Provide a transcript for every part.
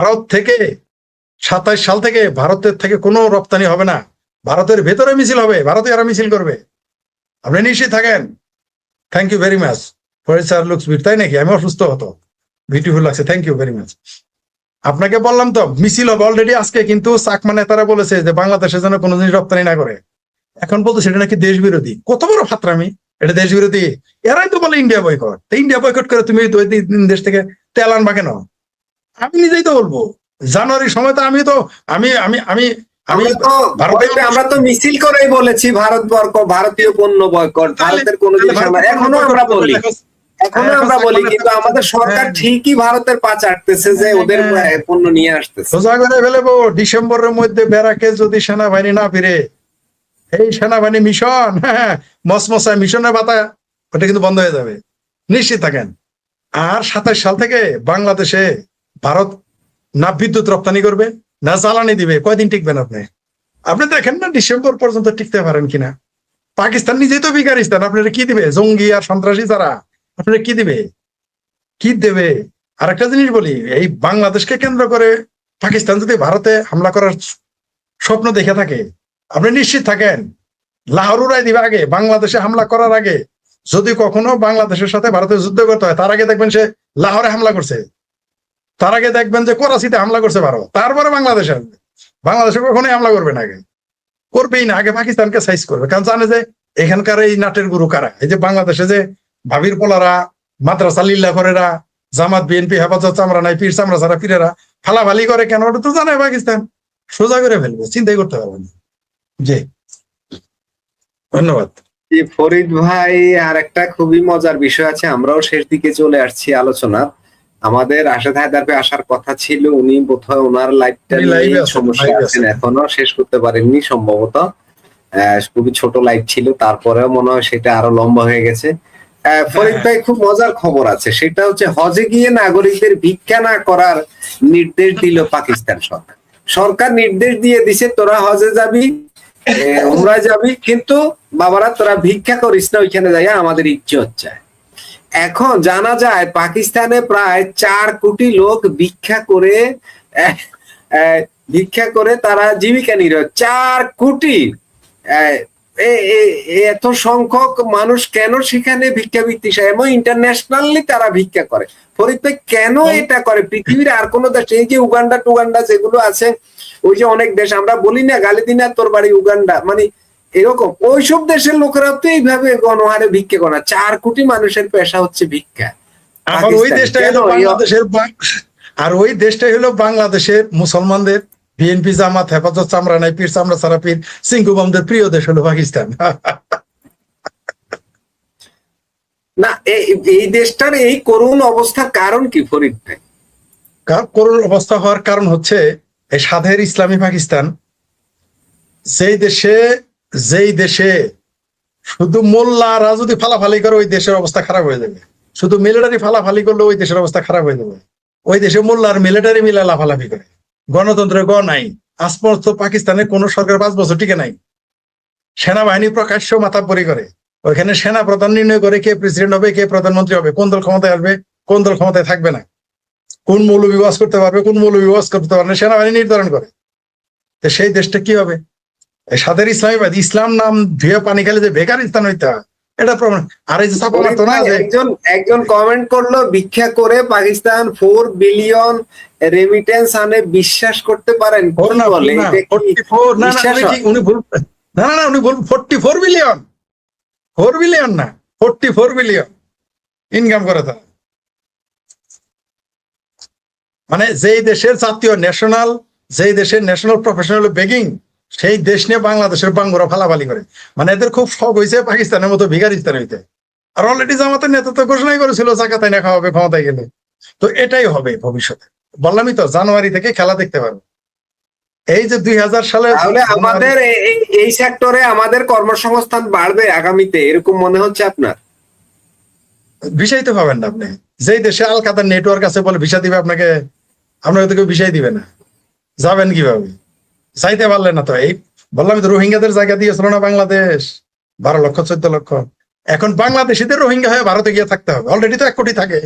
ভারত থেকে 27 সাল থেকে ভারতের থেকে কোনো রপ্তানি হবে না, ভারতের ভেতরে মিছিল হবে, ভারতীয়রা মিছিল করবে, আপনি নিশ্চিত থাকেন। Thank you very much. Farid sir looks beat, তাই নাকি? আমি অসুস্থ হতো, বিউটিফুল লাগছে, থ্যাংক ইউ ভেরি মাচ। আপনাকে বললাম তো মিছিল হবে অলরেডি আজকে, কিন্তু চাকমা নেতারা বলেছে যে বাংলাদেশে যেন কোনো জিনিস রপ্তানি না করে। এখন বলতো সেটা নাকি দেশ বিরোধী। কত বড় ফাত্রামি, এটা দেশ বিরোধী? এরাই তো বলে ইন্ডিয়া বয়কট। ইন্ডিয়া বয়কট করে তুমি দুই তিন দেশ থেকে তেল আনবা কেন? আমি নিজেই তো বলবো, জানুয়ারির সময় তো আমি আমরা তো মিছিল করেই বলেছি ভারতীয় পণ্য বয়কট, ভারতের কোনো জিনিস এখনো আমরা বলি, কিন্তু আমাদের সরকার ঠিকই ভারতের পা চাটতেছে যে ওদের পণ্য নিয়ে আসতেছে। সোজা করে ফেলবো। ডিসেম্বরের মধ্যে ব্যারাকে যদি সেনাবাহিনী না ফিরে, এই সেনাবাহিনী মিশন, মসমসা মিশনের বাতা, ওটা কিন্তু বন্ধ হয়ে যাবে, নিশ্চিত থাকেন। আর 27 সাল থেকে বাংলাদেশে ভারত না বিদ্যুৎ রপ্তানি করবে না জ্বালানি দিবে, কয়দিন টিকবেন আপনি? আপনি দেখেন না ডিসেম্বর পর্যন্ত টিকতে পারেন কিনা। পাকিস্তান নিজেই তো বিকারিস্তান, আপনারা কি দিবে? জঙ্গি আর সন্ত্রাসী ছাড়া আপনারা কি দিবে? কি দেবে? আর একটা জিনিস বলি, এই বাংলাদেশকে কেন্দ্র করে পাকিস্তান যদি ভারতে হামলা করার স্বপ্ন দেখে থাকে, আপনি নিশ্চিত থাকেন লাহোর উড়াই দিবে আগে, বাংলাদেশে হামলা করার আগে। যদি কখনো বাংলাদেশের সাথে ভারতের যুদ্ধ করতে হয়, তার আগে দেখবেন সে লাহোরে হামলা করছে, তার আগে দেখবেন যে করাচিতে হামলা করছে ভারত, তারপরে বাংলাদেশে আসবে। বাংলাদেশে কখনোই হামলা করবে না, আগে করবেই না, আগে পাকিস্তানকে সাইজ করবে। কারণ জানে যে এখানকার এই নাটের গুরু কারা। এই যে বাংলাদেশে যে ভাবির পোলারা, মাদ্রাসা লিল্লা করেরা, জামাত বিএনপি হেফাজত চামড়া নাই, পীর চামড়া ছাড়া পীরেরা ফালাফালি করে কেন, ওটা তো জানে পাকিস্তান, সোজা করে ফেলবে, চিন্তাই করতে পারবে না। জি, ধন্যবাদ। ফরিদ ভাই, আর একটা খুবই মজার বিষয় আছে, আমরাও শেষ দিকে চলে আসছি আলোচনা। আমাদের রাশেদ হায়দারকে আসার কথা ছিল, উনি বোধহয় ওনার লাইভটা সমস্যা আছেন, এখনো শেষ করতে পারেননি সম্ভবত। খুবই ছোট লাইভ ছিল, তারপরেও মনে হয় সেটা আরো লম্বা হয়ে গেছে। ফরিদ ভাই, খুব মজার খবর আছে, সেটা হচ্ছে হজে গিয়ে নাগরিকদের ভিক্ষা না করার নির্দেশ দিল পাকিস্তান সরকার। সরকার নির্দেশ দিয়ে দিছে, তোরা হজে যাবি, উমরায় যাবি, কিন্তু বাবারা তোরা ভিক্ষা করিস না, ওইখানে যাই আমাদের ইজ্জত চায়। এখন জানা যায় পাকিস্তানে প্রায় 4 কোটি লোক ভিক্ষা করে তারা জীবিকা নির্বাহ। 4 কোটি, এত সংখ্যক মানুষ কেন সেখানে ভিক্ষাবৃত্তি, এবং ইন্টারন্যাশনালি তারা ভিক্ষা করে। ফরিদ ভাই, কেন এটা করে? পৃথিবীর আর কোন দেশ, এই যে উগান্ডা টুগান্ডা যেগুলো আছে, ওই যে অনেক দেশ, আমরা বলি না গালি দিন তোর বাড়ি উগান্ডা, মানে এরকম ওইসব দেশের লোকেরা তো এইভাবে গণহারে ভিক্ষা করে না। 4 কোটি মানুষের পেশা হচ্ছে ভিক্ষা। আর ওই দেশটাই হলো বাংলাদেশের মুসলমানদের বিএনপি জামাত হেফাজত চামড়া নাই, পীর চামড়া ছাড়া পীর সিংকু বামদের প্রিয় দেশ হলো পাকিস্তান। না, এই দেশটার এই করুণ অবস্থার কারণ কি ফরিদ ভাই? করুণ অবস্থা হওয়ার কারণ হচ্ছে এই সাধের ইসলামী পাকিস্তান, যেই দেশে শুধু মোল্লারা যদি ফালাফালি করে, ওই দেশের অবস্থা খারাপ হয়ে যাবে। শুধু মিলিটারি ফালাফালি করলে ওই দেশের অবস্থা খারাপ হয়ে যাবে। ওই দেশে মোল্লার মিলিটারি মিলে লাফালাফি করে, গণতন্ত্রের নাই। আজ পর্যন্ত পাকিস্তানের কোন সরকার 5 বছর টিকে নাই। সেনাবাহিনী প্রকাশ্য মাথাপরি করে, ওইখানে সেনা প্রধান নির্ণয় করে কে প্রেসিডেন্ট হবে, কে প্রধানমন্ত্রী হবে, কোন দল ক্ষমতায় আসবে, কোন দল ক্ষমতায় থাকবে না, কোন মৌলবি ওয়াজ করতে পারবে, কোন মৌলবি ওয়াজ করতে পারবে না, সেনাবাহিনী নির্ধারণ করে। তো সেই দেশটা কি হবে? সাদের ইসলামীবাদ, ইসলাম নাম ধুয়ে পানি খেলে যে বেকার স্থান হইতে হয়, এটা প্রমাণ। আর এই যে একজন কমেন্ট করলো, ভিক্ষা করে পাকিস্তান 4 বিলিয়ন রেমিটেন্স আনে, বিশ্বাস করতে পারেন? উনি ভুল, উনি ভুল, 44 বিলিয়ন, 4 বিলিয়ন না, 44 বিলিয়ন ইনকাম করে তারা। মানে যেই দেশের জাতীয় যেই দেশের ন্যাশনাল প্রফেশনাল বেগিং, সেই দেশ নিয়ে বাংলাদেশের বাঙ্গুরা ফালাফালি করে। মানে এদের খুব শখ হয়েছে পাকিস্তানের মতো ভিখারিস্তান হইতে। আর অলরেডি জামাতের নেতা তো ঘোষণাই করেছিল জাকাত আইনা খাওয়াবে ক্ষমতায় গেলে। তো এটাই হবে ভবিষ্যতে, বললামই তো, জানুয়ারি থেকে খেলা দেখতে পারবো। এই যে 2000 সালে আমাদের এই সেক্টরে আমাদের কর্মসংস্থান বাড়বে আগামীতে, এরকম মনে হচ্ছে আপনার? ভিসাই তো পাবেন না আপনি। যেই দেশে আল কাদার নেটওয়ার্ক আছে বলে ভিসা দিবে আপনাকে, আপনাকে তো কেউ ভিসাই দিবে না। যাবেন কিভাবে? চাইতে পারলেন না তো। এই বললাম তো, রোহিঙ্গাদের জায়গা দিয়েছিল না বাংলাদেশ, 12 লক্ষ 14 লক্ষ। এখন বাংলাদেশিদের রোহিঙ্গা হয়ে ভারতে গিয়ে থাকতে হবে। অলরেডি তো 1 কোটি থাকে।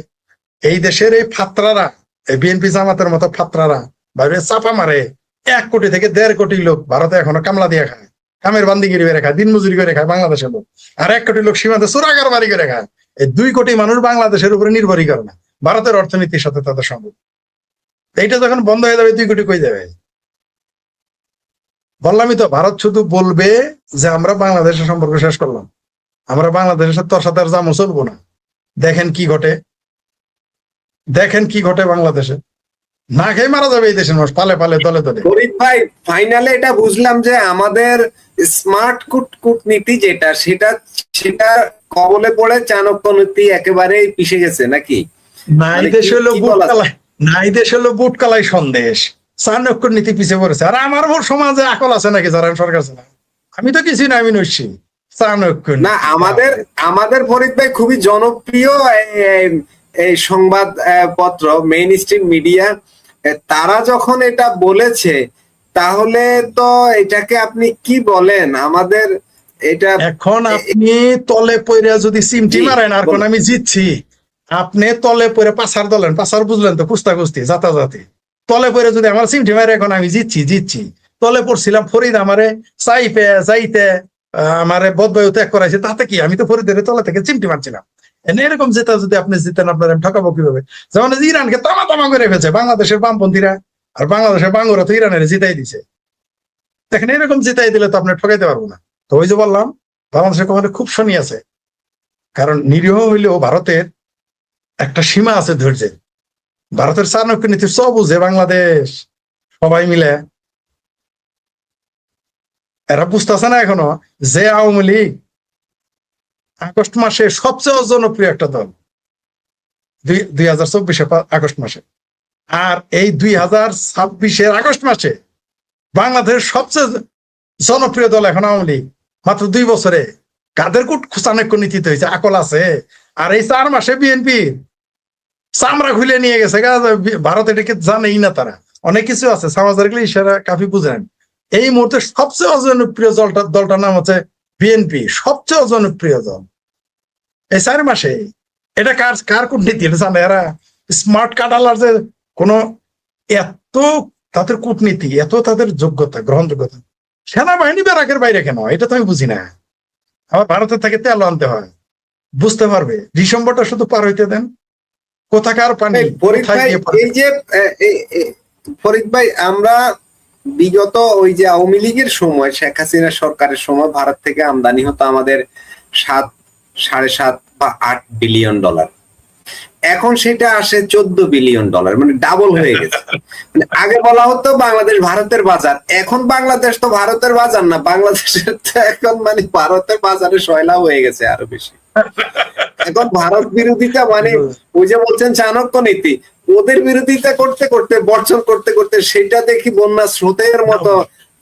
এই দেশের এই ফাত্রারা এই বিএনপি জামাতের মতো ফাত্রারা ভাবে চাপা মারে 1 কোটি থেকে 1.5 কোটি লোক ভারতে এখনো কামলা দিয়ে খায়, কামের বান্দিগিরি করে খায়, দিন মজুরি করে খায় বাংলাদেশের লোক। আর 1 কোটি লোক সীমান্তে চোরাকার বাড়ি করে খায়। এই 2 কোটি মানুষ বাংলাদেশের উপরে নির্ভরই করে না, ভারতের অর্থনীতির সাথে তাদের সম্পর্ক। এইটা যখন বন্ধ হয়ে যাবে 2 কোটি কই যাবে? বললামই তো, ভারত শুধু বলবে যে আমরা বাংলাদেশের সম্পর্ক শেষ করলাম, আমরা বাংলাদেশের সাথে তোর সাথে আর জামও চলবো না। দেখেন কি ঘটে, দেখেন কি ঘটে বাংলাদেশে। না খেয়ে মারা যাবে এই দেশের মানুষ পালে পালে দলে দলে। ফরিদ ভাই, ফাইনালে এটা বুঝলাম যে আমাদের স্মার্ট কূটনীতি যেটা সেটা কবলে পড়ে চাণক্য নীতি একেবারে পিষে গেছে নাকি? নাই দেশ হলো বুট কালাই সন্দেশ, চাণক্য নীতি পিছিয়ে পড়েছে। আর আমার সমাজে আকল আছে নাকি যারা সরকার চালায়? আমি তো কিছুই না, আমি নইছি চাণক্য না। আমাদের ফরিদ ভাই খুবই জনপ্রিয় এই সংবাদ পত্র, মেইন স্ট্রিম মিডিয়া, তারা যখন এটা বলেছে তাহলে তো এটাকে আপনি কি বলেন? আমাদের এটা এখন আপনি তলে পড়ে যদি চিমটি মারেন আর কোন আমি জিতছি, আপনি তলে পড়ে পাছার দলেন, পাছার বুঝলেন তো, কুস্তা কুস্তি জাতি তলে পড়ে যদি আমার চিমটি মারে এখন আমি জিতছি। তলে পড়ছিলাম, ফরিদ আমারে যাইতে আমারে বদবায়ু ত্যাগ করাইছে, তাতে কি? আমি তো ফরিদের তলে থেকে চিমটি মারছিলাম। এরকম জেতা যদি আপনি জিতেন, আপনার আমি ঠকাবো কিভাবে? যেমন ইরানকে তামা করে ফেলছে বাংলাদেশের বামপন্থীরা, আর বাংলাদেশের বাঙ্গুরা তো ইরানের জিতাই দিছে। দেখেন, এরকম জিতাই দিলে তো আপনি ঠকাইতে পারবো না। তো ওই যে বললাম, বাংলাদেশের কমান্ডে খুব শনি আছে, কারণ নিরীহ হইলেও ভারতের একটা সীমা আছে ধৈর্যের। ভারতের চাণক্য নীতির সব বুঝে বাংলাদেশ সবাই মিলে। এরা বুঝতেছে না এখনো যে আওয়ামী লীগ আগস্ট মাসে সবচেয়ে জনপ্রিয় একটা দল, 2024 আগস্ট মাসে, আর এই 2026 আগস্ট মাসে বাংলাদেশের সবচেয়ে জনপ্রিয় দল এখন আওয়ামী লীগ। মাত্র 2 বছরে কাদের চাণক্য নীতিতে হয়েছে, আকল আছে। আর এই 4 মাসে বিএনপি চামড়া খুলে নিয়ে গেছে। ভারত এটাকে জানেই না, তারা অনেক কিছু আছে সমাজের ইশারা কাফি বুঝেন। এই মুহূর্তে সবচেয়ে অজনপ্রিয় দলটার নাম হচ্ছে বিএনপি, সবচেয়ে অজনপ্রিয় দল এই 4 মাসে। এটা কার কূটনীতি এটা জানে এরা? স্মার্ট কাটালার যে কোনো এত তাদের কূটনীতি, এত তাদের যোগ্যতা, গ্রহণযোগ্যতা। সেনাবাহিনী ব্যারাকের বাইরে কেন, এটা তো আমি বুঝি না। আবার ভারতের থেকে তেল আনতে হয়, বুঝতে পারবে। ডিসেম্বরটা শুধু পার হইতে দেন, কোথাকার পানি। এই যে ফরিদ ভাই, আমরা বিগত ওই যে আওয়ামী লীগের সময়, শেখ হাসিনা সরকারের সময় ভারত থেকে আমদানি হতো আমাদের 7.5 বা 8 বিলিয়ন ডলার। এখন সেটা আসে 14 বিলিয়ন ডলার, মানে ডাবল হয়ে গেছে। মানে আগে বলা হতো বাংলাদেশ ভারতের বাজার, এখন বাংলাদেশ তো ভারতের বাজার না, বাংলাদেশের তো এখন মানে ভারতের বাজারে সয়লাভ হয়ে গেছে আরো বেশি। এখন ভারত বিরোধিতা, মানে ওই যে বলছেন চাণক্য নীতি, ওদের বিরোধিতা করতে করতে, বর্জন করতে করতে সেটা দেখি বন্যা স্রোতের মতো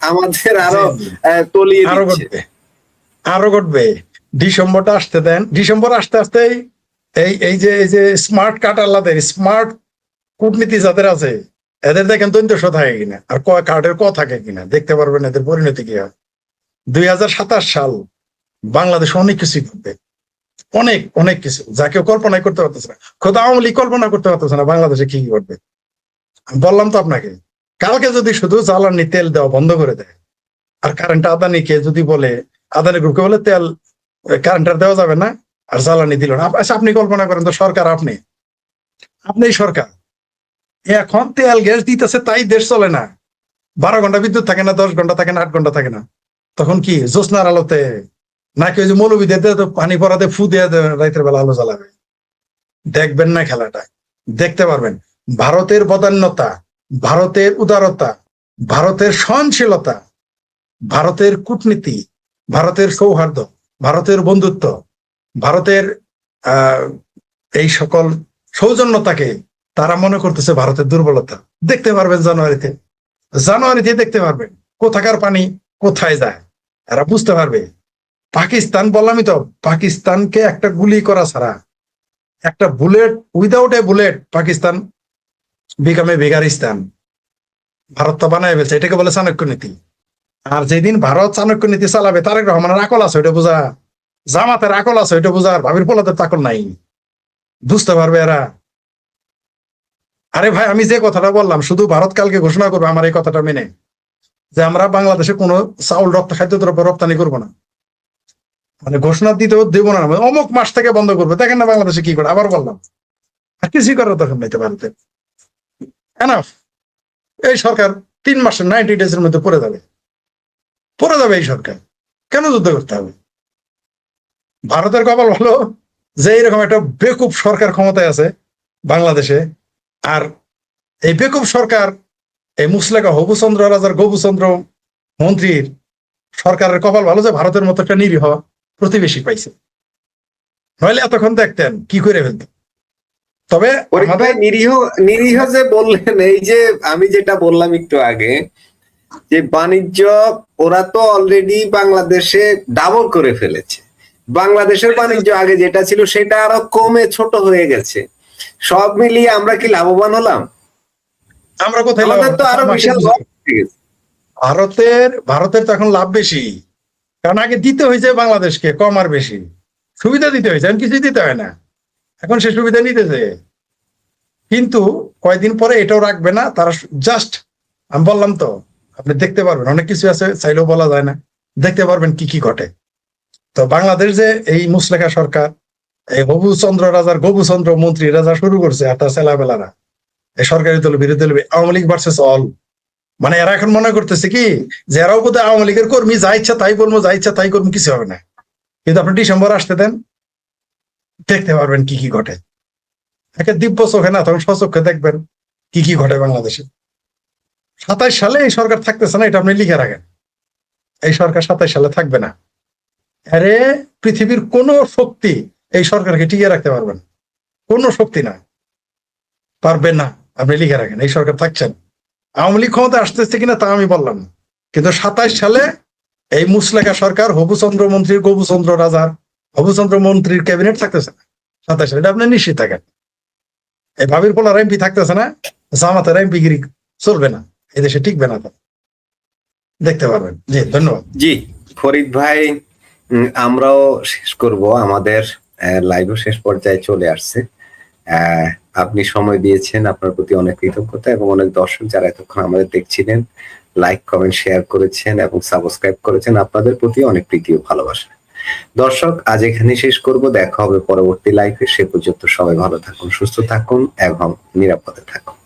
আমাদের আরো তলিয়ে দিচ্ছে। আরো ঘটবে। ডিসেম্বরটা আসতে দেন, ডিসেম্বর আসতে আসতেই এই যে স্মার্ট কাটারলাদের, স্মার্ট কূটনীতি যাদের আছে, এদের দেখেন দৈন্যস থাকে কিনা আর কার্ডের ক থাকে কিনা, দেখতে পারবেন এদের পরিণতি কি হয়। 2027 সাল বাংলাদেশ অনেক কিছু ঘটবে, অনেক অনেক কিছু যা কেউ কল্পনাই করতে পারতেছে না। খোদা আওয়ামী লীগ কল্পনা করতে পারতেছে না বাংলাদেশে কি ঘটবে। বললাম তো আপনাকে, কালকে যদি শুধু জ্বালানি তেল দেওয়া বন্ধ করে দেয়, আর কারেন্ট আদানিকে যদি বলে, আদানি গ্রুপকে বলে তেল কারেন্ট আর দেওয়া যাবে না, আর জ্বালানি দিল না। আচ্ছা, আপনি কল্পনা করেন তো, সরকার আপনি সরকার, এখন তেল গ্যাস দিতেছে, তাই দেশ চলে না। 12 ঘন্টা বিদ্যুৎ থাকে না, 10 ঘন্টা থাকে না, 8 ঘন্টা থাকে না। তখন কি জ্যোৎস্নার আলোতে নাকি ওই যে মৌলবীদের পানি পরাতে ফু দিয়ে রাতের বেলা আলো জ্বালাবে? দেখবেন না খেলাটা, দেখতে পারবেন। ভারতের বদান্যতা, ভারতের উদারতা, ভারতের সহনশীলতা, ভারতের কূটনীতি, ভারতের সৌহার্দ্য, ভারতের বন্ধুত্ব, ভারতের এই সকল সৌজন্যতাকে তারা মনে করতেছে ভারতের দুর্বলতা। দেখতে পারবেন জানুয়ারিতে দেখতে পারবেন কোথাকার পানি কোথায় যায়, এরা বুঝতে পারবে। পাকিস্তান, বললামই তো, পাকিস্তানকে একটা গুলি করা ছাড়া, একটা bullet, without a bullet Pakistan became বেগারিস্তান। ভারত তো বানায় ফেলছে, এটাকে বলে চাণক্য নীতি। আর যেদিন ভারত চাণক্য নীতি চালাবে, তারেক রহমানের আকল আছে ওইটা বোঝা, জামাতের আকল আছে ওইটা বোঝা, আর ভাবির পোলাদের আকল নাই, বুঝতে পারবে এরা। আরে ভাই, আমি যে কথাটা বললাম, শুধু ভারত কালকে ঘোষণা করবে আমার এই কথাটা মেনে, যে আমরা বাংলাদেশে কোনো চাউল খাদ্যদ্রব্য রপ্তানি করবো না, মানে ঘোষণা দিতেও দেবো না, অমুক মাস থেকে বন্ধ করবে। দেখেন না বাংলাদেশে কি করে, আবার বললাম, আর কিছুই করার দরকার নাই তো ভারতে। এনাফ। এই সরকার 3 মাসের 90 ডেজের মধ্যে পড়ে যাবে এই সরকার। কেন যুদ্ধ করতে হবে? ভারতের কপাল ভালো যে এরকম একটা বেকুব সরকার ক্ষমতায় আছে বাংলাদেশে। আর এই বেকুব সরকার, এই মুসলেকা হবুচন্দ্র রাজার গবুচন্দ্র মন্ত্রীর সরকারের কপাল ভালো যে ভারতের মতো একটা নিরীহ প্রতিবেশী পাইছে, নইলে এতক্ষণ দেখতেন কি করে ফেলতেন। তবে ভাই নিরীহ নিরীহ যে বললেন, এই যে আমি যেটা বললাম একটু আগে, যে বাণিজ্য ওরা তো অলরেডি বাংলাদেশে ডাবল করে ফেলেছে। বাংলাদেশের বাণিজ্য আগে যেটা ছিল সেটা আরো কমে ছোট হয়ে গেছে। সব মিলিয়ে আমরা কি লাভবান হলাম? আমরা কোথায় আমাদের তো আরো বিশাল লস হয়ে গেছে। ভারতের তো এখন লাভ বেশি, কারণ আগে দিতে হয়েছে বাংলাদেশকে কম আর বেশি, সুবিধা দিতে হয়েছে, এখন কিছুই দিতে হয় না, এখন সে সুবিধা নিতেছে। কিন্তু কয়েকদিন পরে এটাও রাখবে না তারা, জাস্ট আমি বললাম তো, আপনি দেখতে পারবেন অনেক কিছু আছে, চাইলেও বলা যায় না, দেখতে পারবেন কি কি ঘটে। তো বাংলাদেশ যে এই মুসলেখা সরকার, এই হবুচন্দ্র রাজার গবুচন্দ্র মন্ত্রী রাজা শুরু করছে, আর তার ছেলাবেলারা, এই সরকারি দল বিরোধী দল, আওয়ামী লীগ ভার্সেস অল, মানে এরা এখন মনে করতেছে কি যে এরাও বোধহয় আওয়ামী লীগের কর্মী, যা ইচ্ছা তাই বলবো, যা ইচ্ছা তাই করবো, কিছু হবে না। কিন্তু আপনি ডিসেম্বর আসতে দেন, দেখতে পারবেন কি কি ঘটে। একে দিব্য চোখে না, তখন স্বচক্ষে দেখবেন কি কি ঘটে বাংলাদেশে। 27 সালে এই সরকার থাকতেছে না, এটা আপনি লিখে রাখেন, এই সরকার 27 সালে থাকবে না। আরে পৃথিবীর কোন শক্তি এই সরকারকে টিকিয়ে রাখতে পারবেন, কোন শক্তি না, পারবেন না। আপনি লিখে রাখেন, এই সরকার থাকছেন। আওয়ামী লীগ ক্ষমতা আসতেছে কিনা তা আমি বললাম না, কিন্তু 27 সালে এই মুসলেখা সরকার হবুচন্দ্র মন্ত্রীর গবুচন্দ্র রাজার হবুচন্দ্র মন্ত্রীর ক্যাবিনেট থাকতেছে না 27 সালে, এটা আপনি নিশ্চিত থাকেন। এই ভাবির পোলার এমপি থাকতেছে না, জামাতের এমপি গিরি চলবে না, এই দেশে টিকবে না। দেখতে পারবেন। জি ধন্যবাদ। জি ফরিদ ভাই, আমরাও শেষ করব, আমাদের লাইভও শেষ পর্যায়ে চলে আসছে। আপনি সময় দিয়েছেন, আপনার প্রতি অনেক কৃতজ্ঞতা, এবং অনেক দর্শক যারা এতক্ষণ আমাদের দেখছিলেন, লাইক কমেন্ট শেয়ার করেছেন এবং সাবস্ক্রাইব করেছেন, আপনাদের প্রতি অনেক প্রীতি ও ভালোবাসা। দর্শক আজ এখানে শেষ করব, দেখা হবে পরবর্তী লাইভে। সে পর্যন্ত সবাই ভালো থাকুন, সুস্থ থাকুন এবং নিরাপদে থাকুন।